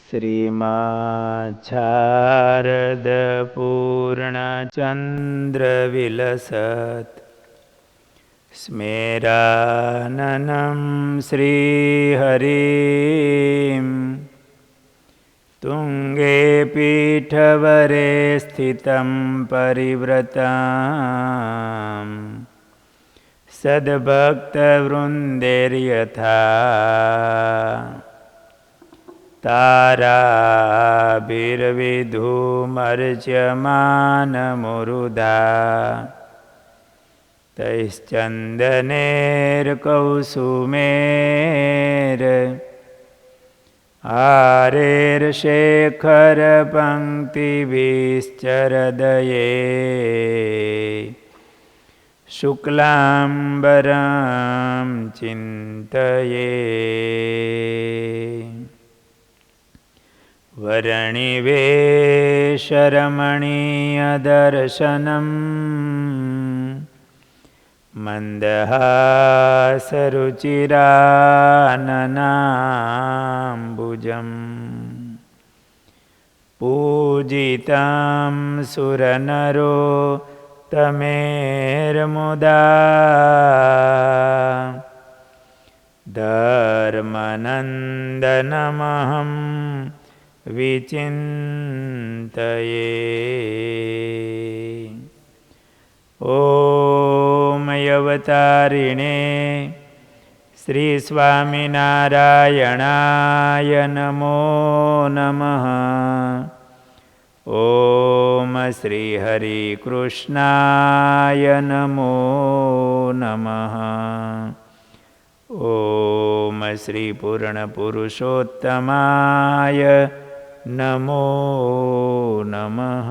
શ્રીમાચ્છારદ પૂર્ણચંદ્રવિલસત સ્મેરાનનં શ્રીહરિમ તુંગે પીઠવરે સ્થિતં પરિવ્રતામ સદ્ભક્તવૃંદેર્યથા તારાભિર્વિધુમર્ચ્યમાનમુરુધા તૈશ્ચંદનેર્કૌસુમેર આરેર્શેખરપંક્તિભિશ્ચરદયે શુક્લાંબરં ચિંતયે વરણિવેશરમણીયદર્શનમ મંદહાસરુચિરાનનાંબુજમ પૂજિતાં સુરનરોત્તમેર્મુદા ધર્મનંદનમહં વિચિંતયે. ઓમ અવતારિણે શ્રી સ્વામિનારાયણાય નમો નમઃ. ઓમ શ્રી હરિકૃષ્ણાય નમો નમઃ. ઓમ શ્રી પૂર્ણપુરુષોત્તમાય નમો નમઃ.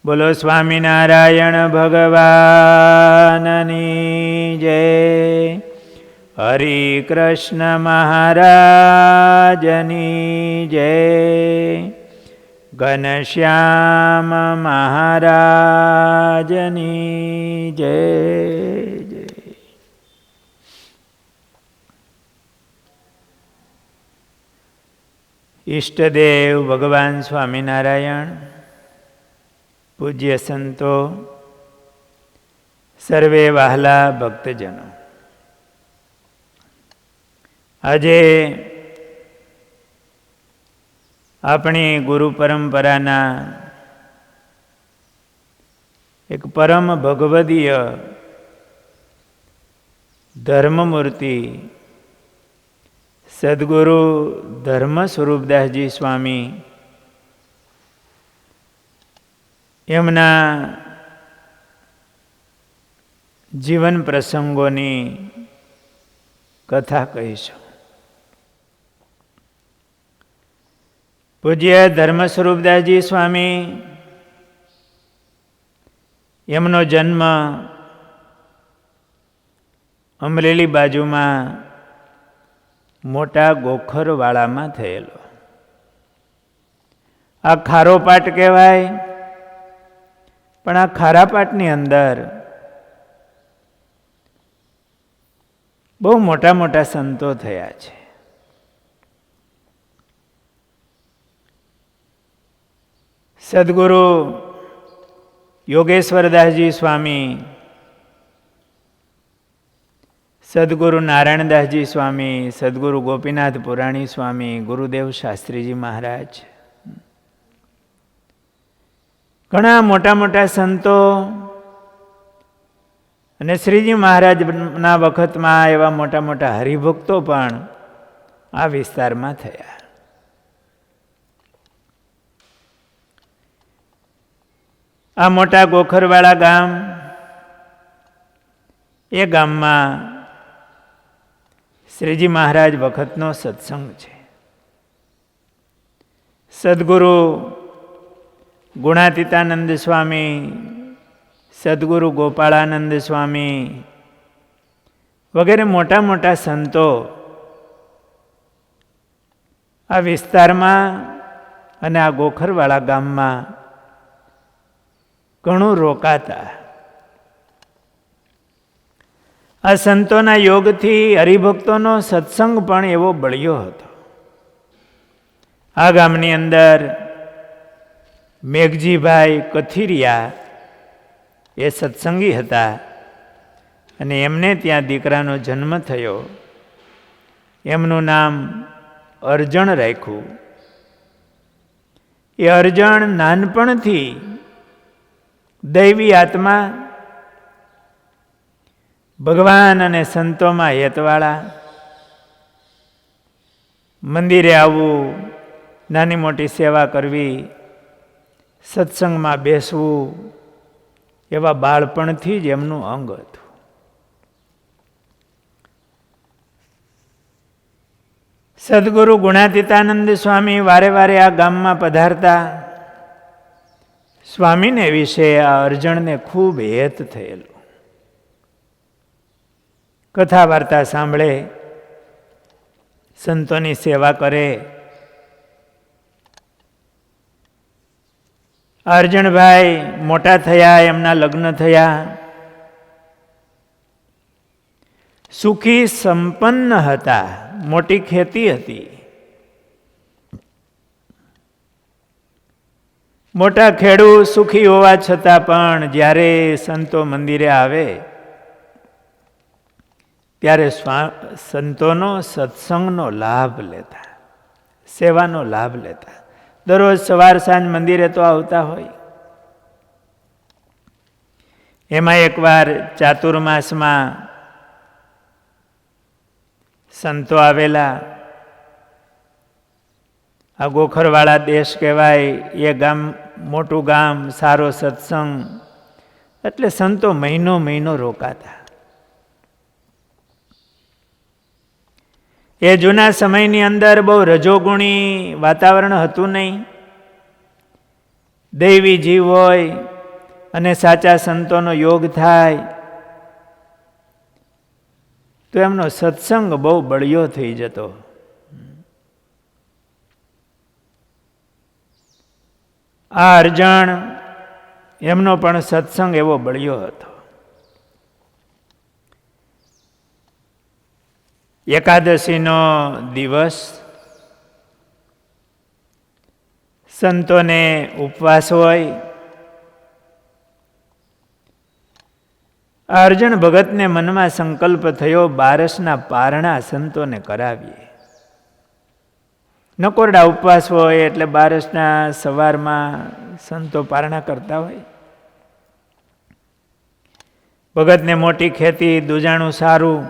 બોલો સ્વામિનારાયણ ભગવાનની જય. હરિ કૃષ્ણ મહારાજની જય. ઘનશ્યામ મહારાજની જય. ઈષ્ટદેવ ભગવાન સ્વામિનારાયણ, પૂજ્ય સંતો, સર્વે વહાલા ભક્તજનો, આજે આપણી ગુરુ પરંપરાના એક પરમ ભગવદીય ધર્મમૂર્તિ સદગુરુ ધર્મ સ્વરૂપદાસજી સ્વામી એમના જીવન પ્રસંગોની કથા કહીશું. પૂજ્ય ધર્મ સ્વરૂપદાસજી સ્વામી એમનો જન્મ અમરેલી બાજુમાં મોટા ગોખરવાળામાં થયેલો. આ ખારો પાટ કહેવાય, પણ આ ખારા પાટની અંદર બહુ મોટા મોટા સંતો થયા છે. સદગુરુ યોગેશ્વરદાસજી સ્વામી, સદગુરુ નારાયણદાસજી સ્વામી, સદગુરુ ગોપીનાથ પુરાણી સ્વામી, ગુરુદેવ શાસ્ત્રીજી મહારાજ, ઘણા મોટા મોટા સંતો અને શ્રીજી મહારાજના વખતમાં એવા મોટા મોટા હરિભક્તો પણ આ વિસ્તારમાં થયા. આ મોટા ગોખરવાળા ગામ, એ ગામમાં શ્રીજી મહારાજ વખતનો સત્સંગ છે. સદગુરુ ગુણાતીતાનંદ સ્વામી, સદગુરુ ગોપાળાનંદ સ્વામી વગેરે મોટા મોટા સંતો આ વિસ્તારમાં અને આ ગોખરવાળા ગામમાં ઘણું રોકાતા. આ સંતોના યોગથી હરિભક્તોનો સત્સંગ પણ એવો બળ્યો હતો. આ ગામની અંદર મેઘજીભાઈ કથિરિયા એ સત્સંગી હતા અને એમને ત્યાં દીકરાનો જન્મ થયો. એમનું નામ અરજણ રાખ્યું. એ અરજણ નાનપણથી દૈવી આત્મા, ભગવાન અને સંતોમાં હેતવાળા, મંદિરે આવવું, નાની મોટી સેવા કરવી, સત્સંગમાં બેસવું, એવા બાળપણથી જ એમનું અંગ હતું. સદગુરુ ગુણાતીતાનંદ સ્વામી વારે વારે આ ગામમાં પધારતા. સ્વામીને વિશે આ અરજણને ખૂબ હેત થયેલું. કથા વાર્તા સાંભળે, સંતોની સેવા કરે. અરજણભાઈ મોટા થયા, એમના લગ્ન થયા. સુખી સંપન્ન હતા, મોટી ખેતી હતી. મોટા ખેડૂત સુખી હોવા છતાં પણ જ્યારે સંતો મંદિરે આવે ત્યારે સંતોનો સત્સંગનો લાભ લેતા, સેવાનો લાભ લેતા. દરરોજ સવાર સાંજ મંદિરે તો આવતા હોય. એમાં એકવાર ચાતુર્માસમાં સંતો આવેલા. આ ગોખરવાળા દેશ કહેવાય, એ ગામ મોટું ગામ, સારો સત્સંગ, એટલે સંતો મહિનો મહિનો રોકાતા. એ જૂના સમયની અંદર બહુ રજોગુણી વાતાવરણ હતું નહીં. દૈવી જીવ હોય અને સાચા સંતોનો યોગ થાય તો એમનો સત્સંગ બહુ બળિયો થઈ જતો. આ અરજણ, એમનો પણ સત્સંગ એવો બળિયો હતો. એકાદશીનો દિવસ, સંતોને ઉપવાસ હોય. અરજણ ભગતને મનમાં સંકલ્પ થયો, બારસના પારણા સંતોને કરાવીએ. નકોરડા ઉપવાસ હોય એટલે બારસના સવારમાં સંતો પારણા કરતા હોય. ભગતને મોટી ખેતી, દુજાણું સારું,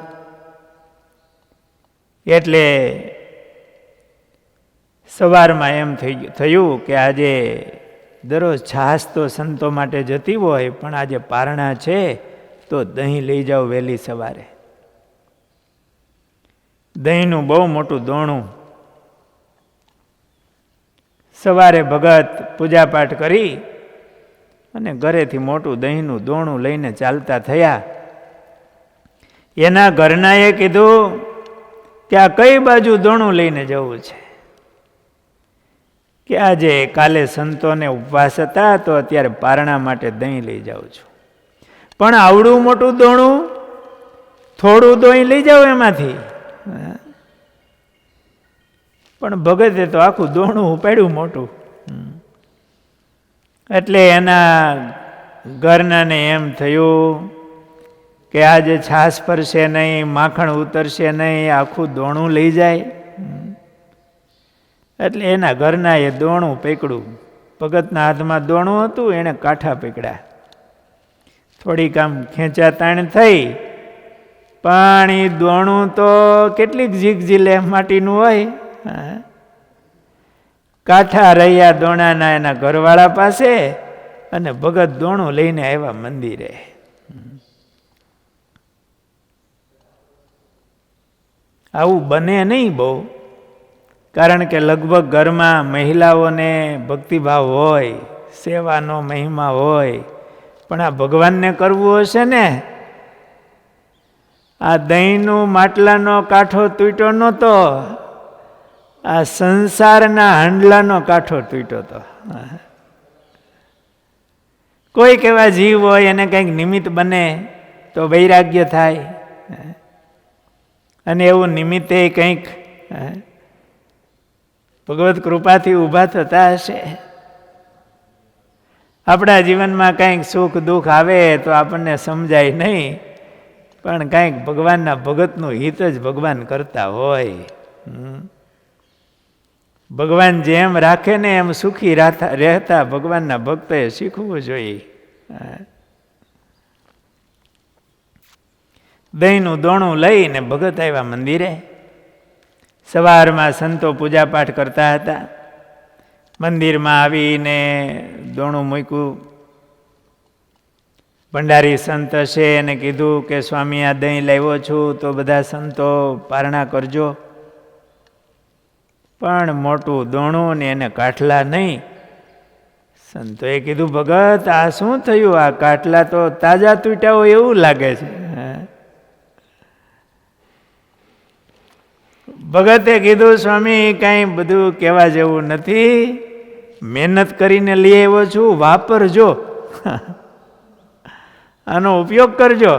એટલે સવારમાં એમ થયું કે આજે દરરોજ છાશ તો સંતો માટે જતી હોય, પણ આજે પારણા છે તો દહીં લઈ જાઓ વહેલી સવારે. દહીંનું બહુ મોટું દોણું. સવારે ભગત પૂજાપાઠ કરી અને ઘરેથી મોટું દહીંનું દોણું લઈને ચાલતા થયા. એના ઘરનાએ કીધું કે આ કઈ બાજુ દોણું લઈને જવું છે? કે આજે કાલે સંતોને ઉપવાસ હતા તો અત્યારે પારણા માટે દહીં લઈ જાઉં છું. પણ આવડું મોટું દોણું, થોડું દહીં લઈ જાઓ એમાંથી. પણ ભગતે તો આખું દોણું ઉપાડ્યું મોટું. એટલે એના ઘરનાને એમ થયું કે આજે છાશ પરશે નહીં, માખણ ઉતરશે નહીં, આખું દોણું લઈ જાય. એટલે એના ઘરના એ દોણું પકડ્યું. ભગતના હાથમાં દોણું હતું, એણે કાંઠા પકડ્યા. થોડીક આમ ખેંચાતાણ થઈ, પણ એ દોણું તો કેટલીક ઝીકઝીલે માટીનું હોય. કાંઠા રહ્યા દોણાના એના ઘરવાળા પાસે, અને ભગત દોણું લઈને આવ્યા મંદિરે. આવું બને નહીં બહુ, કારણ કે લગભગ ઘરમાં મહિલાઓને ભક્તિભાવ હોય, સેવાનો મહિમા હોય, પણ આ ભગવાનને કરવું હશે ને. આ દહીંનું માટલાનો કાંઠો તૂટ્યો નહોતો, આ સંસારના હાંડલાનો કાંઠો તૂટ્યો હતો. કોઈક એવા જીવ હોય એને કંઈક નિમિત્ત બને તો વૈરાગ્ય થાય, અને એવું નિમિત્તે કંઈક ભગવત કૃપાથી ઊભા થતા હશે. આપણા જીવનમાં કંઈક સુખ દુઃખ આવે તો આપણને સમજાય નહીં, પણ કંઈક ભગવાનના ભગતનું હિત જ ભગવાન કરતા હોય. ભગવાન જેમ રાખે ને એમ સુખી રહેતા ભગવાનના ભક્તોએ શીખવું જોઈએ. દહીંનું દોણું લઈને ભગત આવ્યા મંદિરે. સવારમાં સંતો પૂજાપાઠ કરતા હતા. મંદિરમાં આવીને દોણું મૂક્યું. ભંડારી સંત છે એને કીધું કે સ્વામી આ દહીં લાવ્યો છું તો બધા સંતો પારણા કરજો. પણ મોટું દોણું ને એને કાઠલા નહીં. સંતોએ કીધું ભગત આ શું થયું? આ કાઠલા તો તાજા તૂટ્યા હોય એવું લાગે છે. ભગતે કીધું સ્વામી કાંઈ બધું કહેવા જેવું નથી, મહેનત કરીને લઈ આવ્યો છું, વાપરજો, આનો ઉપયોગ કરજો.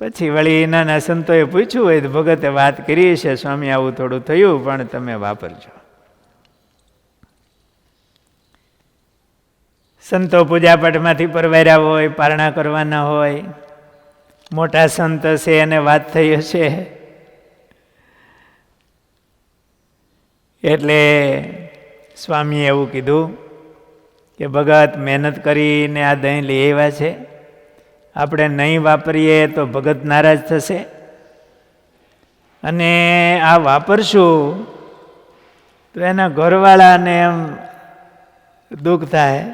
પછી વળી નાના સંતોએ પૂછ્યું હોય તો ભગતે વાત કરી છે સ્વામી આવું થોડું થયું પણ તમે વાપરજો. સંતો પૂજાપાઠમાંથી પરવાર્યા હોય, પારણા કરવાના હોય, મોટા સંત છે એને વાત થઈ હશે એટલે સ્વામીએ એવું કીધું કે ભગત મહેનત કરીને આ દહીં લઈ આવ્યા છે, આપણે નહીં વાપરીએ તો ભગત નારાજ થશે, અને આ વાપરશું તો એના ઘરવાળાને એમ દુઃખ થાય.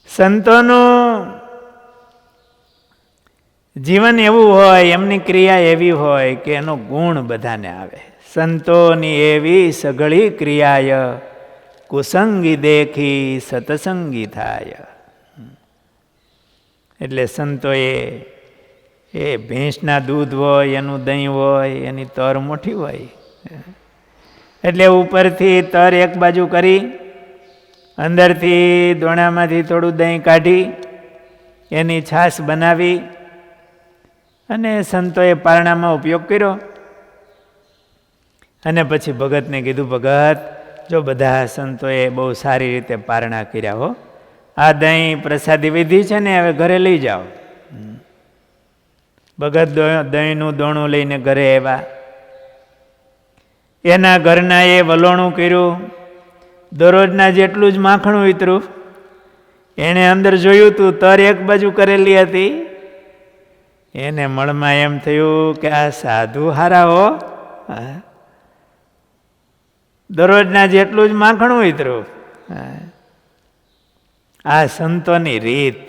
સંતોનું જીવન એવું હોય, એમની ક્રિયા એવી હોય કે એનો ગુણ બધાને આવે. સંતોની એવી સઘળી ક્રિયાય કુસંગી દેખી સતસંગી થાય. એટલે સંતોએ એ ભેંસના દૂધ હોય, એનું દહીં હોય, એની તર મોટી હોય, એટલે ઉપરથી તર એક બાજુ કરી અંદરથી દોણામાંથી થોડું દહીં કાઢી એની છાશ બનાવી અને સંતોએ પારણામાં ઉપયોગ કર્યો. અને પછી ભગતને કીધું ભગત જો બધા સંતોએ બહુ સારી રીતે પારણા કર્યા હો, આ દહીં પ્રસાદી વિધિ છે ને હવે ઘરે લઈ જાઓ. ભગત દહીંનું દોણું લઈને ઘરે આવ્યા. એના ઘરના એ વલોણું કર્યું, દરરોજના જેટલું જ માખણું ઉતર્યું. એણે અંદર જોયું તું તર એક બાજુ કરેલી હતી. એને મળમાં એમ થયું કે આ સાધુ હારા હો, દરરોજના જેટલું જ માખણું ઉતર્યું. આ સંતોની રીત.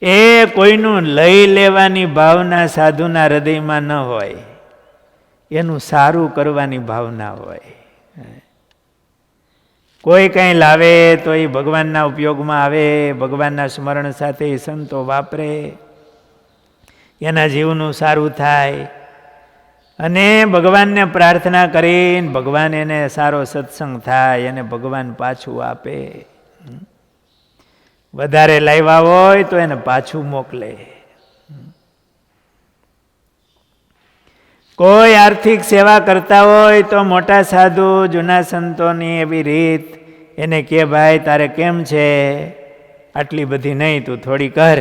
એ કોઈનું લઈ લેવાની ભાવના સાધુના હૃદયમાં ન હોય, એનું સારું કરવાની ભાવના હોય. કોઈ કંઈ લાવે તો એ ભગવાનના ઉપયોગમાં આવે, ભગવાનના સ્મરણ સાથે એ સંતો વાપરે, એના જીવનું સારું થાય, અને ભગવાનને પ્રાર્થના કરીને ભગવાન એને સારો સત્સંગ થાય, એને ભગવાન પાછું આપે. વધારે લાવ્યા હોય તો એને પાછું મોકલે. કોઈ આર્થિક સેવા કરતા હોય તો મોટા સાધુ જૂના સંતોની એવી રીત, એને કે ભાઈ તારે કેમ છે, આટલી બધી નહીં તું થોડી કર.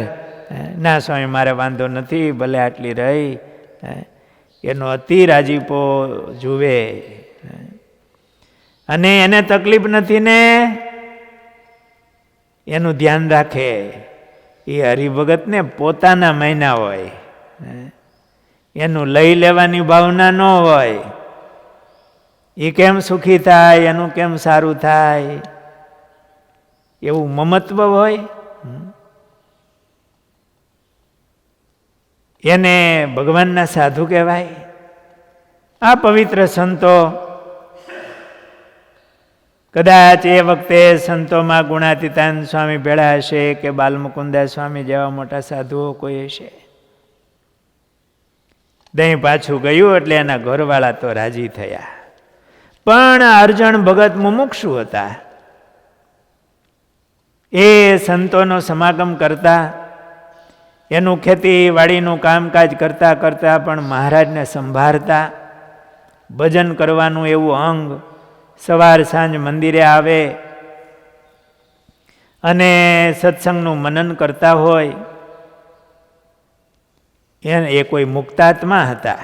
ના સ્વામી મારે વાંધો નથી, ભલે આટલી રહી. એનો અતિ રાજીપો જુએ, અને એને તકલીફ નથી ને એનું ધ્યાન રાખે. એ હરિભગતને પોતાના મહિના હોય, એનું લઈ લેવાની ભાવના ન હોય. એ કેમ સુખી થાય, એનું કેમ સારું થાય, એવું મમત્વ હોય. એને ભગવાનના સાધુ કહેવાય. આ પવિત્ર સંતો, કદાચ એ વખતે સંતોમાં ગુણાતીતાન સ્વામી ભેળા હશે કે બાલમુકુંદાસ સ્વામી જેવા મોટા સાધુઓ કોઈ હશે. દહીં પાછું ગયું એટલે એના ઘરવાળા તો રાજી થયા. પણ અર્જણ ભગત મુમુક્ષુ હતા. એ સંતોનો સમાગમ કરતા, એનું ખેતીવાડીનું કામકાજ કરતા કરતા પણ મહારાજને સંભાળતા, ભજન કરવાનું એવું અંગ, સવાર સાંજ મંદિરે આવે અને સત્સંગનું મનન કરતા હોય. એ કોઈ મુક્તાત્મા હતા.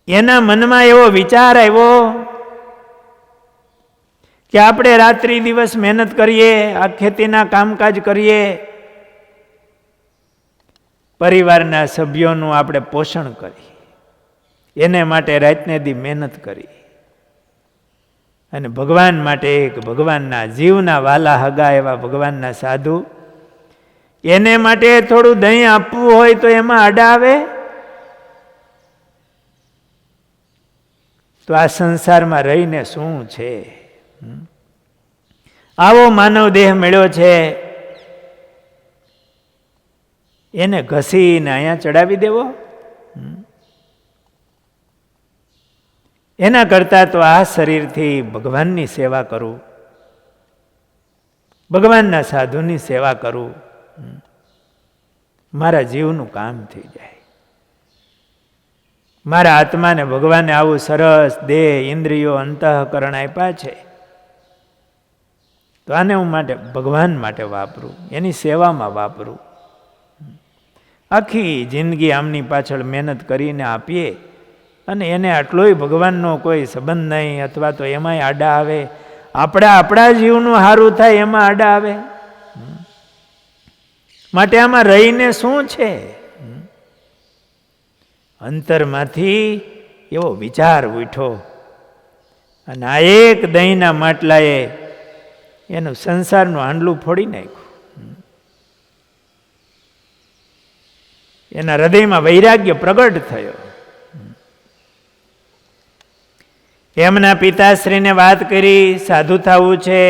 એના મનમાં એવો વિચાર આવ્યો કે આપણે રાત્રિ દિવસ મહેનત કરીએ, આ ખેતીના કામકાજ કરીએ, પરિવારના સભ્યોનું આપણે પોષણ કરીએ, એને માટે રાતને દી મહેનત કરી અને ભગવાન માટે, એક ભગવાનના જીવના વાલા હગા એવા ભગવાનના સાધુ, એને માટે થોડું દહીં આપવું હોય તો એમાં આડા આવે? તો આ સંસારમાં રહીને શું છે? આવો માનવ દેહ મળ્યો છે, એને ઘસીને અહીંયા ચડાવી દેવો? એના કરતાં તો આ શરીરથી ભગવાનની સેવા કરું, ભગવાનના સાધુની સેવા કરું, મારા જીવનું કામ થઈ જાય. મારા આત્માને ભગવાને આવું સરસ દેહ, ઇન્દ્રિયો, અંતઃકરણ આપ્યા છે, તો આને હું માટે ભગવાન માટે વાપરું, એની સેવામાં વાપરું. આખી જિંદગી આમની પાછળ મહેનત કરીને આપીએ અને એને આટલોય ભગવાનનો કોઈ સંબંધ નહીં, અથવા તો એમાંય આડા આવે, આપણા જીવનું સારું થાય એમાં આડા આવે. માટે આમાં રહીને શું છે? અંતરમાંથી એવો વિચાર ઉઠ્યો અને આ એક દહીંના માટલાએ એનું સંસારનું હાંડલું ફોડી નાખ્યું. એના હૃદયમાં વૈરાગ્ય પ્રગટ થયો. એમના પિતાશ્રીને વાત કરી, સાધુ થવું છે.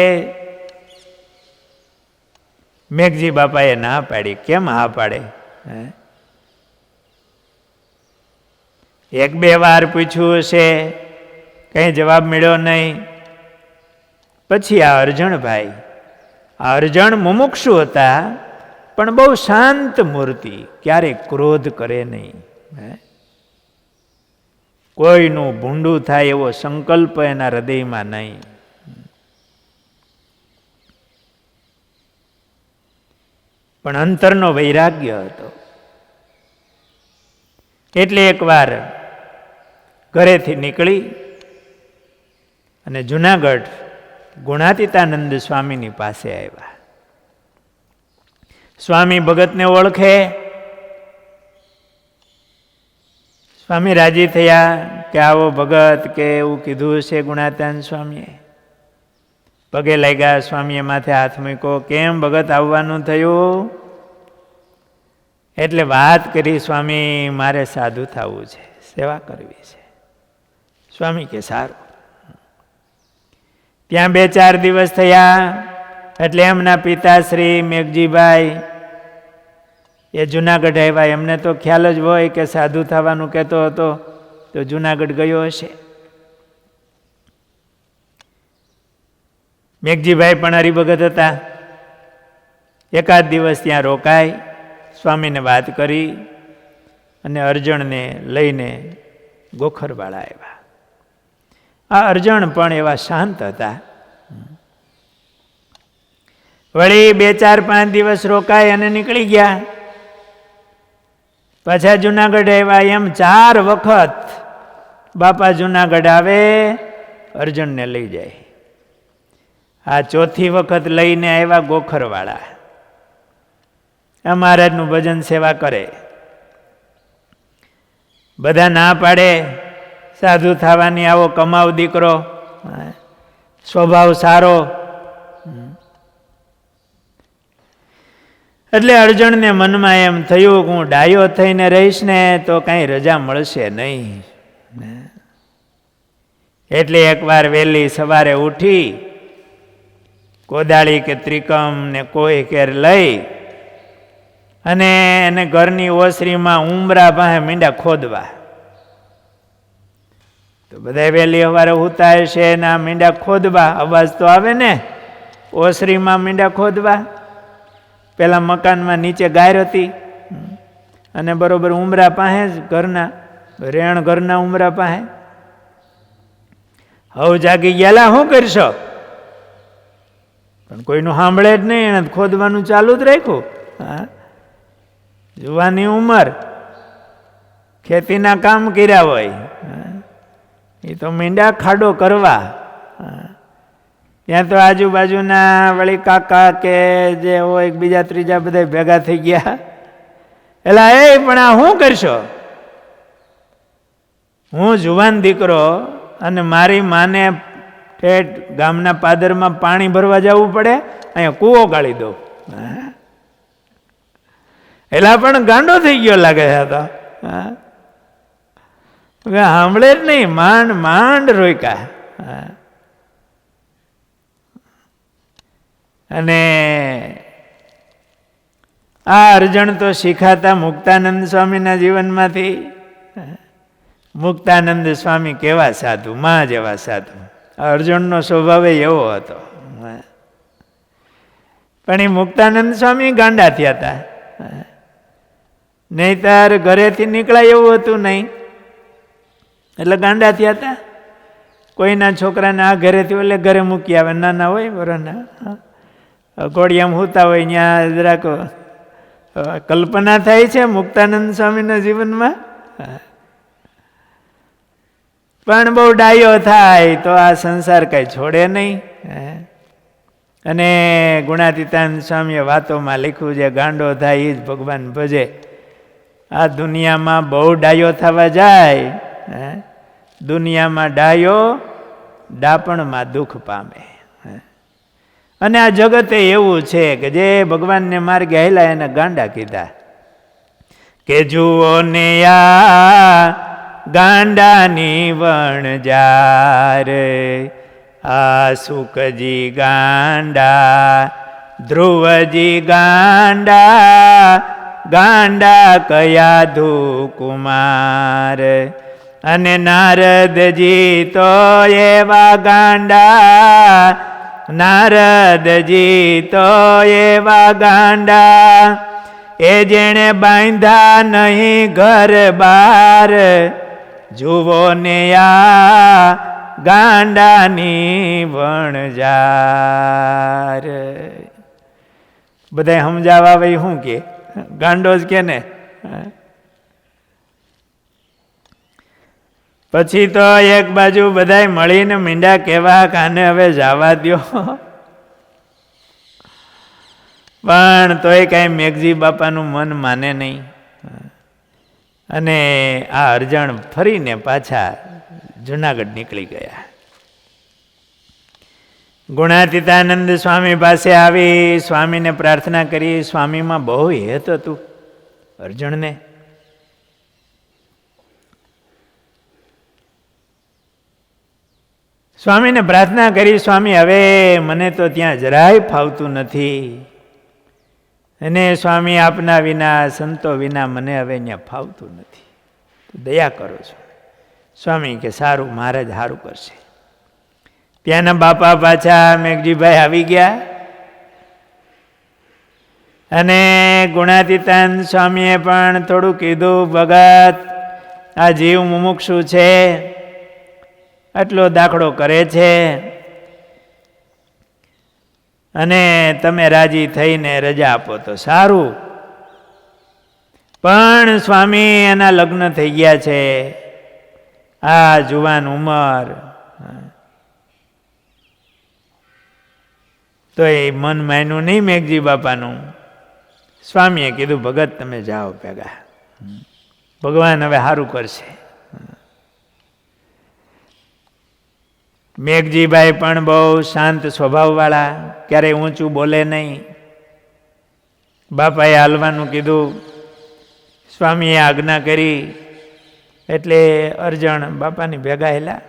મેઘજી બાપાએ ના પાડી. કેમ હા પાડે? એક બે વાર પૂછ્યું હશે, કંઈ જવાબ મળ્યો નહીં. પછી આ અરજણભાઈ, આ અરજણ મુમુક્ષુ હતા, પણ બહુ શાંત મૂર્તિ, ક્યારેય ક્રોધ કરે નહીં, કોઈનું ભૂંડું થાય એવો સંકલ્પ એના હૃદયમાં નહીં. પણ અંતરનો વૈરાગ્ય હતો. એટલે એકવાર ઘરેથી નીકળી અને જુનાગઢ ગુણાતીતાનંદ સ્વામીની પાસે આવ્યા. સ્વામી ભગતને ઓળખે. સ્વામી રાજી થયા કે આવો ભગત, કે એવું કીધું છે ગુણાતીતાનંદ સ્વામીએ. પગે લાગ્યા, સ્વામીએ માથે હાથ મૂક્યો. કેમ ભગત આવવાનું થયું? એટલે વાત કરી, સ્વામી મારે સાધુ થવું છે, સેવા કરવી છે. સ્વામી કે સારું. ત્યાં 2-4 દિવસ થયા એટલે એમના પિતાશ્રી મેઘજીભાઈ એ જુનાગઢ આવ્યા. એમને તો ખ્યાલ જ હોય કે સાધુ થવાનું કહેતો હતો તો જુનાગઢ ગયો હશે. મેઘજીભાઈ પણ હરિભગત હતા. એકાદ દિવસ ત્યાં રોકાય, સ્વામીને વાત કરી અને અરજણને લઈને ગોખરવાળા આવ્યા. આ અરજણ પણ એવા શાંત હતા. વળી 2-4-5 દિવસ રોકાય અને નીકળી ગયા. પાછા જુનાગઢ આવ્યા. એમ 4 વખત બાપા જુનાગઢ આવે, અરજણને લઈ જાય. આ 4થી વખત લઈને આવ્યા ગોખરવાળા. આ મહારાજનું ભજન સેવા કરે. બધા ના પાડે, સાધુ થવાની, આવો કમાવ દીકરો, સ્વભાવ સારો. એટલે અરજણને મનમાં એમ થયું કે હું ડાયો થઈને રહીશ ને તો કાંઈ રજા મળશે નહીં. એટલે એકવાર વહેલી સવારે ઉઠી કોદાળી કે ત્રિકમ ને કોઈ કેર લઈ અને એને ઘરની ઓસરીમાં ઉંબરા પાસે મીંડા ખોદવા. તો બધા વહેલી સવારે ઉતા હશે ને આ મીંડા ખોદવા, અવાજ તો આવે ને, ઓસરીમાં મીંડા ખોદવા. પેલા મકાનમાં નીચે ગાય હતી અને બરોબર ઉમરા પાસે જ ઘરના, રેણ ઘરના ઉમરા પાસે. હવે જાગી ગયેલા શું કરશો? પણ કોઈનું સાંભળે જ નહીં, એને ખોદવાનું ચાલુ જ રાખ્યું. હા, જુવાની ઉંમર, ખેતીના કામ કર્યા હોય, એ તો મીંડા ખાડો કરવા. ત્યાં તો આજુબાજુના વળી કાકા કે જે હોય બીજા ત્રીજા બધા ભેગા થઈ ગયા. એલા એ પણ આ શું કરશો? હું જુવાન દીકરો અને મારી માને ઠેઠ ગામના પાદરમાં પાણી ભરવા જવું પડે, અહીંયા કૂવો ગાળી દઉં. એલા પણ ગાંડો થઈ ગયો લાગે છે. તો સાંભળે જ નહીં, માંડ માંડ રોક્યા. અને આ અર્જણ તો શીખાતા મુક્તાનંદ સ્વામીના જીવનમાંથી. મુક્તાનંદ સ્વામી કેવા સાધુ, માં જેવા સાધુ. અર્જુનનો સ્વભાવ એવો હતો. પણ એ મુક્તાનંદ સ્વામી ગાંડા થયા હતા. નહીતર ઘરેથી નીકળાય એવું હતું નહીં, એટલે ગાંડા થયા હતા. કોઈના છોકરાને આ ઘરેથી ઓલે ઘરે મૂકી આવે, નાના હોય બરોબર, ઘોડિયામાં હોતા હોય, ત્યાં જરાક કલ્પના થાય છે મુક્તાનંદ સ્વામીના જીવનમાં. પણ બહુ ડાયો થાય તો આ સંસાર કઈ છોડે નહીં. અને ગુણાતીતાનંદ સ્વામીએ વાતોમાં લખ્યું છે, ગાંડો થાય એ જ ભગવાન ભજે. આ દુનિયામાં બહુ ડાયો થવા જાય, દુનિયામાં ડાયો ડાપણમાં દુઃખ પામે. અને આ જગતે એવું છે કે જે ભગવાનને માર્ગે હાલ્યા એને ગાંડા કીધા. કે જુઓ ને આ ગાંડાની વણજાર, આ સુખજી ગાંડા, ધ્રુવજી ગાંડા, ગાંડા કયાધુ કુમાર. અને નારદજી તો એવા ગાંડા, નારદજી તો એવા ગાંડા, એ જેણે બાંધા નહીં ઘર બાર. જુઓ ને આ ગાંડાની વણજાર. બધા સમજાવા ભાઈ શું કે ગાંડો જ કે ને. પછી તો એક બાજુ બધા મળીને મીંડા કેવા કાને હવે જવા દો. પણ તોય કાંઈ મેઘજી બાપાનું મન માને નહીં. અને આ અરજણ ફરીને પાછા જુનાગઢ નીકળી ગયા. ગુણાતીતાનંદ સ્વામી પાસે આવી સ્વામીને પ્રાર્થના કરી. સ્વામીમાં બહુ હેત હતું અર્જુનને. સ્વામીને પ્રાર્થના કરી, સ્વામી હવે મને તો ત્યાં જરાય ફાવતું નથી, અને સ્વામી આપના વિના, સંતો વિના મને હવે ત્યાં ફાવતું નથી, દયા કરો છો. સ્વામી કે સારું, મહારાજ સારું કરશે. ત્યાંના બાપા પાછા મેઘજીભાઈ આવી ગયા. અને ગુણાતીતાનંદ સ્વામીએ પણ થોડું કીધું, ભગત આ જીવ મુમુક્ષુ છે, આટલો દાખલો કરે છે, અને તમે રાજી થઈને રજા આપો તો સારું. પણ સ્વામી એના લગ્ન થઈ ગયા છે, આ જુવાન ઉંમર, તો એ મન માન્યું નહીં મેઘજી બાપાનું. સ્વામીએ કીધું ભગત તમે જાઓ ભેગા, ભગવાન હવે સારું કરશે. મેઘજીભાઈ પણ બહુ શાંત સ્વભાવવાળા, ક્યારેય ઊંચું બોલે નહીં. બાપાએ હાલવાનું કીધું, સ્વામીએ આજ્ઞા કરી એટલે અરજણ બાપાની ભેગા હેલા.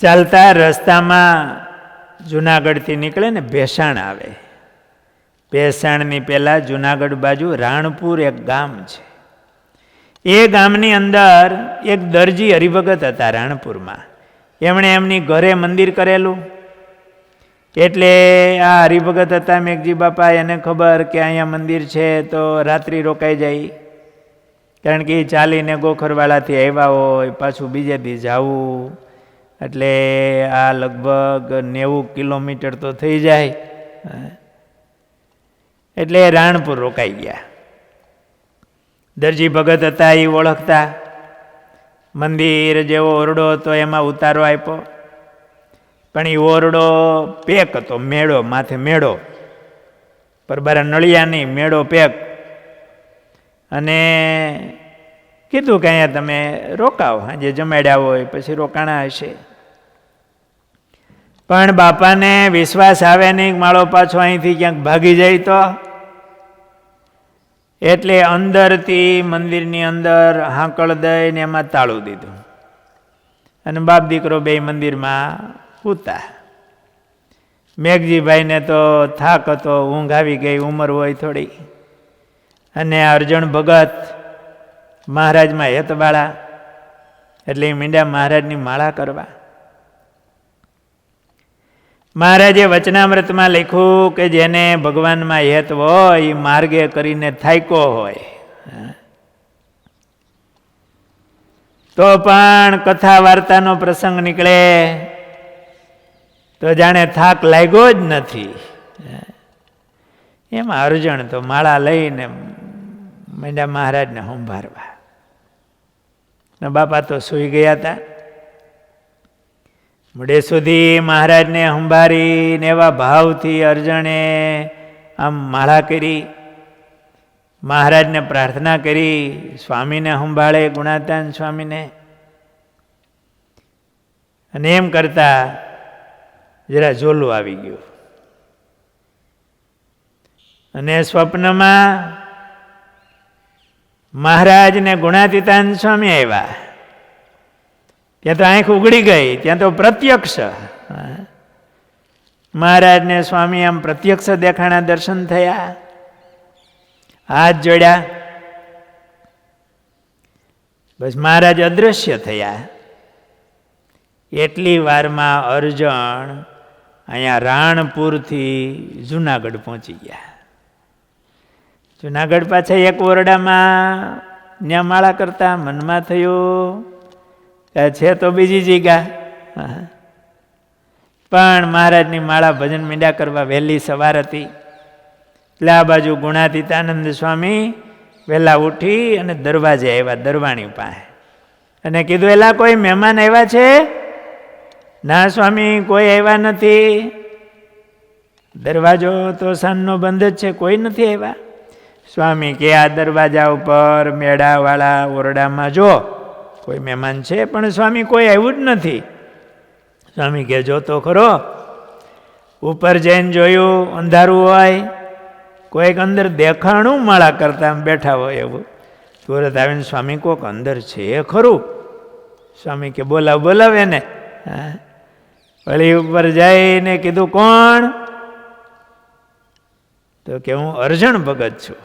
ચાલતા રસ્તામાં જુનાગઢથી નીકળે ને ભેસાણ આવે. ભેસાણની પહેલાં જુનાગઢ બાજુ રાણપુર એક ગામ છે. એ ગામની અંદર એક દરજી હરિભગત હતા રાણપુરમાં. એમણે એમની ઘરે મંદિર કરેલું. એટલે આ હરિભગત હતા મેઘજી બાપા, એને ખબર કે અહીંયા મંદિર છે તો રાત્રિ રોકાઈ જાય, કારણ કે ચાલીને ગોખરવાળાથી આવ્યા હોય, પાછું બીજે દી જવું, એટલે આ લગભગ 90 કિલોમીટર તો થઈ જાય. એટલે રાણપુર રોકાઈ ગયા. દરજી ભગત હતા એ ઓળખતા. મંદિર જેવો ઓરડો હતો એમાં ઉતારો આપ્યો, પણ એ ઓરડો પેક હતો, મેળો માથે મેળો, પરબારા નળિયા નહીં, મેળો પેક. અને કીધું કે અહીંયા તમે રોકાવ, આજે જમાડ્યા હોય પછી રોકાણા હશે. પણ બાપાને વિશ્વાસ આવે નહીં, માળો પાછો અહીંથી ક્યાંક ભાગી જાય તો. એટલે અંદરથી મંદિરની અંદર હાંકળ દઈને એમાં તાળું દીધું, અને બાપ દીકરો બે મંદિરમાં સૂતા. મેઘજીભાઈને તો થાક હતો, ઊંઘ આવી ગઈ, ઉંમર હોય થોડી. અને અર્જણ ભગત મહારાજમાં હેતવાળા, એટલે એ મીંડા મહારાજની માળા કરવા. મહારાજે વચનામૃતમાં લખ્યું કે જેને ભગવાનમાં હેત હોય એ માર્ગે કરીને થાક્યો હોય તો પણ કથા વાર્તાનો પ્રસંગ નીકળે તો જાણે થાક લાગ્યો જ નથી. એમાં અર્જણ તો માળા લઈને મીંડા મહારાજને સંભાળવા. બાપા તો સૂઈ ગયા હતા. મોડે સુધી મહારાજને સંભાળીને એવા ભાવથી અર્જણે આમ માળા કરી, મહારાજને પ્રાર્થના કરી, સ્વામીને સંભાળે, ગુણાતાન સ્વામીને. અને એમ કરતા જરા ઝોલું આવી ગયું. અને સ્વપ્નમાં મહારાજ ને ગુણાતીતાન સ્વામી આવ્યા. ત્યાં તો આંખ ઉઘડી ગઈ, ત્યાં તો પ્રત્યક્ષ મહારાજને સ્વામી આમ પ્રત્યક્ષ દેખાણા, દર્શન થયા, હાથ જોડ્યા. બસ મહારાજ અદૃશ્ય થયા. એટલી વારમાં અર્જણ અહીંયા રાણપુરથી જુનાગઢ પહોંચી ગયા. જુનાગઢ પાછા એક ઓરડામાં ન્યા માળા કરતા મનમાં થયું છે તો બીજી જગ્યા, પણ મહારાજની માળા ભજન મીંડા કરવા વહેલી સવાર હતી. એટલે આ બાજુ ગુણાતીતાનંદ સ્વામી વહેલા ઉઠી અને દરવાજે આવ્યા, દરવાણી પાસે, અને કીધું એલા કોઈ મહેમાન આવ્યા છે? ના સ્વામી, કોઈ આવ્યા નથી. દરવાજો તો સાંજનો બંધ જ છે, કોઈ નથી આવ્યા. સ્વામી કે આ દરવાજા ઉપર મેળાવાળા ઓરડામાં જો કોઈ મહેમાન છે, પણ સ્વામી કોઈ આવ્યું જ નથી. સ્વામી કે જો તો ખરો. ઉપર જઈને જોયું, અંધારું હોય, કોઈક અંદર દેખાણું માળા કરતા બેઠા હોય એવું. તુરત આવીને સ્વામી કોક અંદર છે ખરું. સ્વામી કે બોલાવ બોલાવ એને. વળી ઉપર જઈને કીધું કોણ? તો કે હું અર્જણ ભગત છું,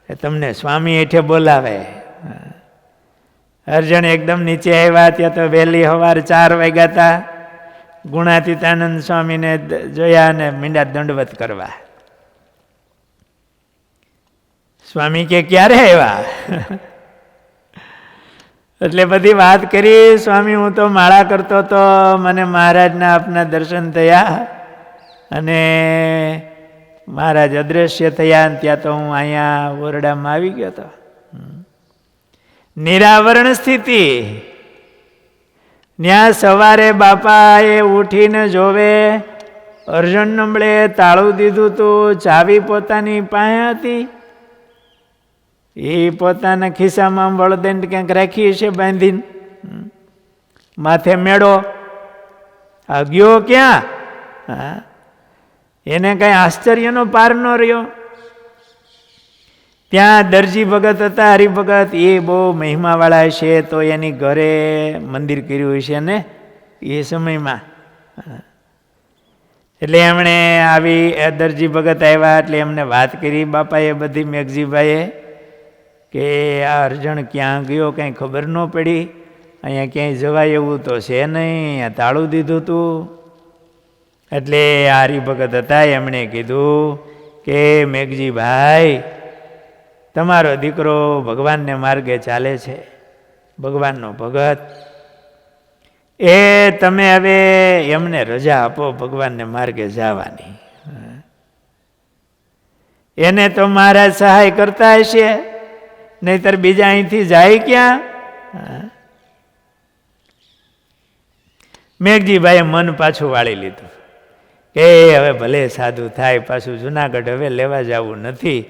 એ તમને સ્વામી હેઠે બોલાવે. અર્જણ એકદમ નીચે આવ્યા. ત્યાં તો વહેલી સવાર 4 વાગ્યા હતા. ગુણાતીતાનંદ સ્વામીને જોયા અને મીંડા દંડવત કરવા. સ્વામી કે ક્યારે આવ્યા? એટલે બધી વાત કરી. સ્વામી હું તો માળા કરતો તો, મને મહારાજના આપના દર્શન થયા અને મહારાજ અદ્રશ્ય થયા, ત્યાં તો હું અહીંયા ઓરડામાં આવી ગયો હતો. નિરાવરણ સ્થિતિ. ત્યાં સવારે બાપાએ ઉઠીને જોવે, અર્જણ નંબળે તાળું દીધું તું, ચાવી પોતાની પાસે હતી, એ પોતાના ખિસ્સામાં વળદંડ ક્યાંક રાખી છે બાંધીને. માથે મેળો, આ ગયો ક્યાં? એને કઈ આશ્ચર્યનો પાર ન રહ્યો. ત્યાં દરજી ભગત હતા, હરિભગત, એ બહુ મહિમાવાળા છે, તો એની ઘરે મંદિર કર્યું છે ને એ સમયમાં. એટલે એમણે આવી દરજી ભગત આવ્યા એટલે એમને વાત કરી બાપાએ બધી, મેઘજીભાઈએ. કે આ અર્જણ ક્યાં ગયો કંઈ ખબર ન પડી, અહીંયા ક્યાંય જવાય એવું તો છે નહીં, અહીંયા તાળું દીધું તું. એટલે આ હરિભગત હતા, એમણે કીધું કે મેઘજીભાઈ, તમારો દીકરો ભગવાનને માર્ગે ચાલે છે, ભગવાનનો ભગત, એ તમે હવે એમને રજા આપો ભગવાનને માર્ગે જવાની. એને તો મહારાજ સહાય કરતા હશે, નહીતર બીજા અહીંથી જાય ક્યાં? મેઘજીભાઈએ મન પાછું વાળી લીધું કે હવે ભલે સાધુ થાય, પાછું જુનાગઢ હવે લેવા જવું નથી.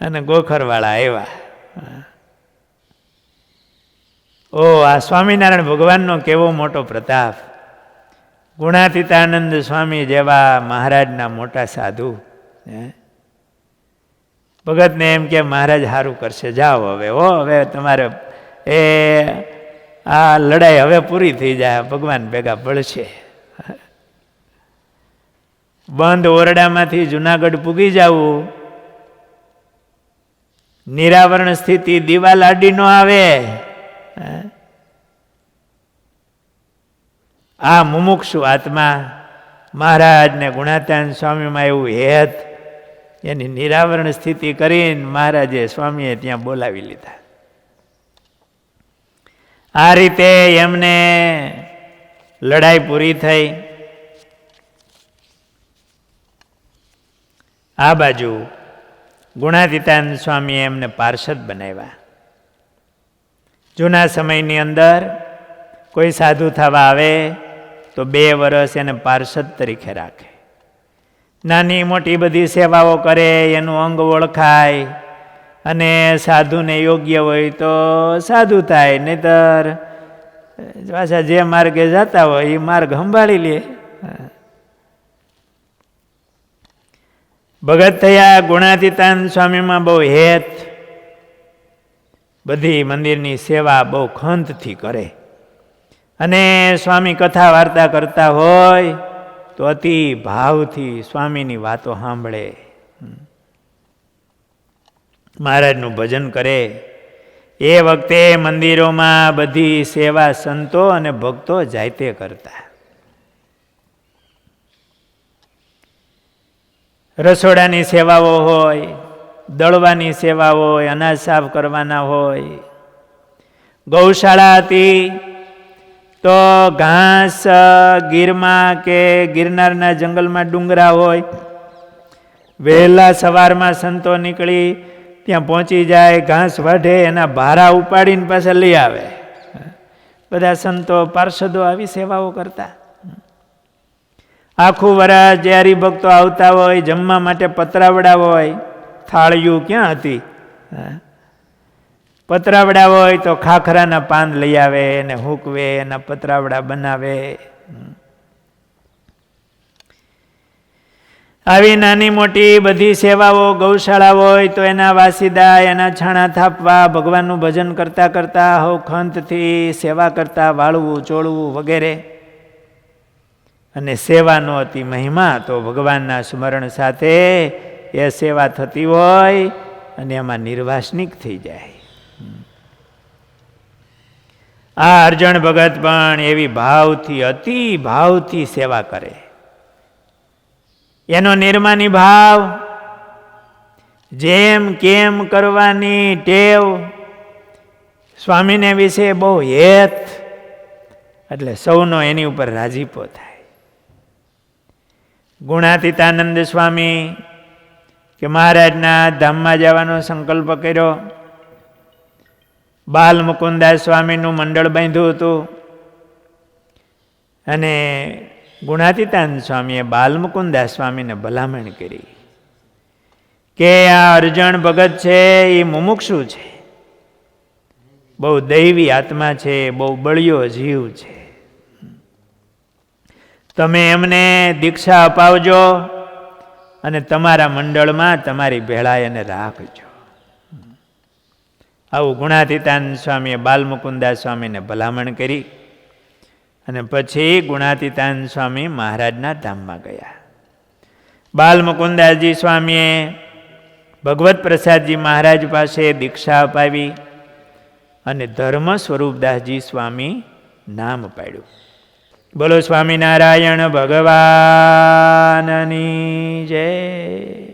અને ગોખરવાળા આવ્યા. ઓ આ સ્વામિનારાયણ ભગવાનનો કેવો મોટો પ્રતાપ! ગુણાતીતાનંદ સ્વામી જેવા મહારાજના મોટા સાધુ ભગતને એમ કે મહારાજ સારું કરશે, જાઓ હવે, હવે તમારે એ આ લડાઈ હવે પૂરી થઈ જાય, ભગવાન ભેગા પડશે. બંધ ઓરડામાંથી જુનાગઢ પૂગી જવું, નિરાવરણ સ્થિતિ, દિવાલ આડી નો આવે. આ મુમુક્ષુ આત્મા મહારાજ ને ગુણાતીતાનંદ સ્વામીમાં એવું હેત, એની નિરાવરણ સ્થિતિ કરીને મહારાજે સ્વામીએ ત્યાં બોલાવી લીધા. આ રીતે એમને લડાઈ પૂરી થઈ. આ બાજુ ગુણાતીતાનંદ સ્વામીએ એમને પાર્ષદ બનાવ્યા. જૂના સમયની અંદર કોઈ સાધુ થવા આવે તો 2 વર્ષ એને પાર્ષદ તરીકે રાખે. નાની મોટી બધી સેવાઓ કરે, એનું અંગ ઓળખાય, અને સાધુને યોગ્ય હોય તો સાધુ થાય, નહીતર પાછા જે માર્ગે જતા હોય એ માર્ગ સંભાળી લે. ભગત થયા. ગુણાતીતાનંદ સ્વામીમાં બહુ હેત, બધી મંદિરની સેવા બહુ ખંતથી કરે, અને સ્વામી કથા વાર્તા કરતા હોય તો અતિ ભાવથી સ્વામીની વાતો સાંભળે, મહારાજનું ભજન કરે. એ વખતે મંદિરોમાં બધી સેવા સંતો અને ભક્તો જાતે કરતા. રસોડાની સેવાઓ હોય, દળવાની સેવા હોય, અનાજ સાફ કરવાના હોય. ગૌશાળા હતી તો ઘાસ ગીરમાં કે ગિરનારના જંગલમાં ડુંગરા હોય, વહેલા સવારમાં સંતો નીકળી ત્યાં પહોંચી જાય, ઘાસ વાઢે, એના ભારા ઉપાડીને પાછા લઈ આવે. બધા સંતો પાર્ષદો આવી સેવાઓ કરતા. આખું વરસ જે હરિભક્તો આવતા હોય, જમવા માટે પતરાવડા હોય, થાળીયું ક્યાં હતી, પતરાવડા હોય તો ખાખરાના પાન લઈ આવે, એને હૂકવે, એના પતરાવડા બનાવે. આવી નાની મોટી બધી સેવાઓ. ગૌશાળા હોય તો એના વાસીદા, એના છાણા થાપવા, ભગવાનનું ભજન કરતા કરતા હવ ખંતથી સેવા કરતા, વાળવું, ચોળવું વગેરે. અને સેવાનો અતિ મહિમા તો ભગવાનના સ્મરણ સાથે એ સેવા થતી હોય અને એમાં નિર્વાસનિક થઈ જાય. આ અર્જણ ભગત પણ એવી ભાવથી, અતિ ભાવથી સેવા કરે. એનો નિર્માની ભાવ, જેમ કેમ કરવાની ટેવ, સ્વામીને વિશે બહુ હેત, એટલે સૌનો એની ઉપર રાજીપો થાય. ગુણાતીતાનંદ સ્વામી કે મહારાજના ધામમાં જવાનો સંકલ્પ કર્યો. બાલ મુકુદાસ સ્વામીનું મંડળ બાંધ્યું હતું, અને ગુણાતીતાનંદ સ્વામીએ બાલ મુકુદાસ સ્વામીને ભલામણ કરી કે આ અર્જણ ભગત છે એ મુમુક્ષુ છે, બહુ દૈવી આત્મા છે, બહુ બળિયો જીવ છે, તમે એમને દીક્ષા અપાવજો અને તમારા મંડળમાં તમારી ભેળા એને રાખજો. આવું ગુણાતીતાનંદ સ્વામીએ બાલ મુકુદાસ સ્વામીને ભલામણ કરી. અને પછી ગુણાતીતાનંદ સ્વામી મહારાજના ધામમાં ગયા. બાલ મુકુદાસજી સ્વામીએ ભગવત પ્રસાદજી મહારાજ પાસે દીક્ષા અપાવી અને ધર્મ સ્વરૂપદાસજી સ્વામી નામ પાડ્યું. બોલો સ્વામિનારાયણ ભગવાનની જય.